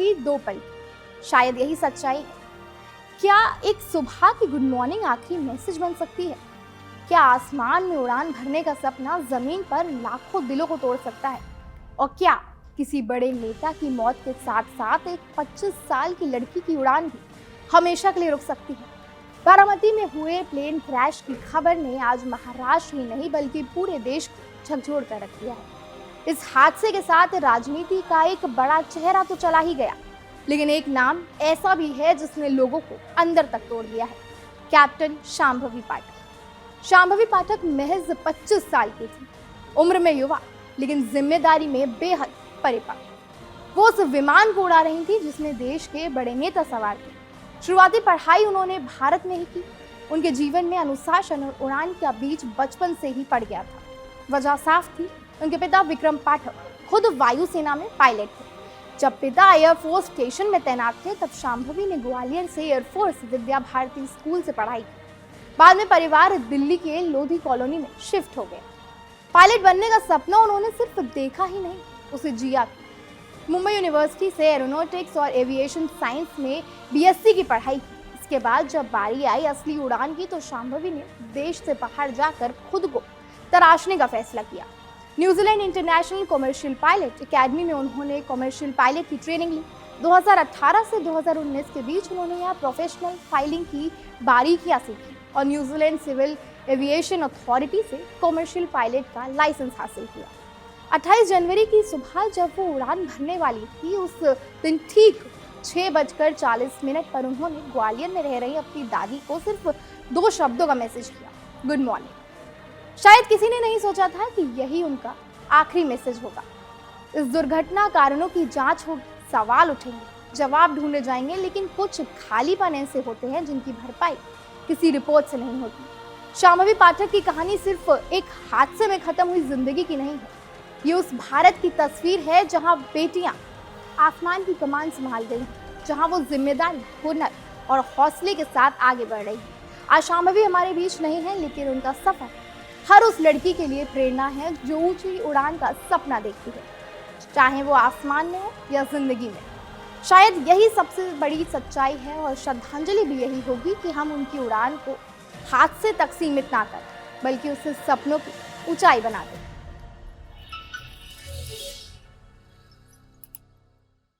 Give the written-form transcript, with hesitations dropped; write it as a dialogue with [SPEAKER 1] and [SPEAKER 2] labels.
[SPEAKER 1] जिंदगी दो पल की। शायद यही सच्चाई है। क्या एक सुबह की गुड मॉर्निंग आखिरी मैसेज बन सकती है? क्या आसमान में उड़ान भरने का सपना जमीन पर लाखों दिलों को तोड़ सकता है? और क्या किसी बड़े नेता की मौत के साथ साथ एक 25 साल की लड़की की उड़ान भी हमेशा के लिए रुक सकती है? बारामती में हुए प्लेन क्रैश की खबर ने आज महाराष्ट्र ही नहीं बल्कि पूरे देश को झकझोर कर रख दिया है। इस हादसे के साथ राजनीति का एक बड़ा चेहरा तो चला ही गया, लेकिन एक नाम ऐसा भी है जिसने लोगों को अंदर तक तोड़ दिया है। कैप्टन शांभवी पाठक। शांभवी पाठक महज 25 साल की थी, उम्र में युवा लेकिन जिम्मेदारी में बेहद परिपक्व। वो उस विमान को उड़ा रही थी जिसने देश के बड़े नेता सवार थे। शुरुआती पढ़ाई उन्होंने भारत में ही की। उनके जीवन में अनुशासन और उड़ान का बीज बचपन से ही पड़ गया था। वजह साफ थी, उनके पिता विक्रम पाठक खुद वायुसेना में पायलट थे। जब पिता एयरफोर्स स्टेशन में तैनात थे तब शांभवी ने ग्वालियर से एयरफोर्स विद्या भारती स्कूल से पढ़ाई की। बाद में परिवार दिल्ली के लोधी कॉलोनी में शिफ्ट हो गए। पायलट बनने का सपना उन्होंने सिर्फ देखा ही नहीं, उसे जिया भी। मुंबई यूनिवर्सिटी से एरोनॉटिक्स और एविएशन साइंस में बीएससी की पढ़ाई की। इसके बाद जब बारी आई असली उड़ान की तो शांभवी ने देश से बाहर जाकर खुद को तराशने का फैसला किया। New Zealand international commercial pilot academy में उन्होंने कमर्शियल पायलट की ट्रेनिंग ली। 2018 से 2019 के बीच उन्होंने यहाँ प्रोफेशनल फाइलिंग की बारीकियां सीखी और न्यूजीलैंड सिविल एविएशन अथॉरिटी से कमर्शियल पायलट का लाइसेंस हासिल किया। 28 जनवरी की सुबह जब वो उड़ान भरने वाली थी, उस दिन ठीक 6:40 पर उन्होंने ग्वालियर में रह रही अपनी दादी को सिर्फ 2 शब्दों का मैसेज किया, गुड मॉर्निंग। शायद किसी ने नहीं सोचा था कि यही उनका आखिरी मैसेज होगा। इस दुर्घटना कारणों की जांच होगी, सवाल उठेंगे, जवाब ढूंढे जाएंगे, लेकिन कुछ खालीपन ऐसे होते हैं जिनकी भरपाई किसी रिपोर्ट से नहीं होती। शांभवी पाठक की कहानी सिर्फ एक हादसे में खत्म हुई जिंदगी की नहीं है। ये उस भारत की तस्वीर है जहां बेटियां आसमान की कमान संभाल गई, जहां वो जिम्मेदारी, हुनर और हौसले के साथ आगे बढ़ रही है। आज शांभवी हमारे बीच नहीं है, लेकिन उनका सफर हर उस लड़की के लिए प्रेरणा है जो ऊंची उड़ान का सपना देखती है, चाहे वो आसमान में हो या जिंदगी में। शायद यही सबसे बड़ी सच्चाई है और श्रद्धांजलि भी यही होगी कि हम उनकी उड़ान को हादसे तक सीमित ना करें, बल्कि उससे सपनों की ऊंचाई बना दें।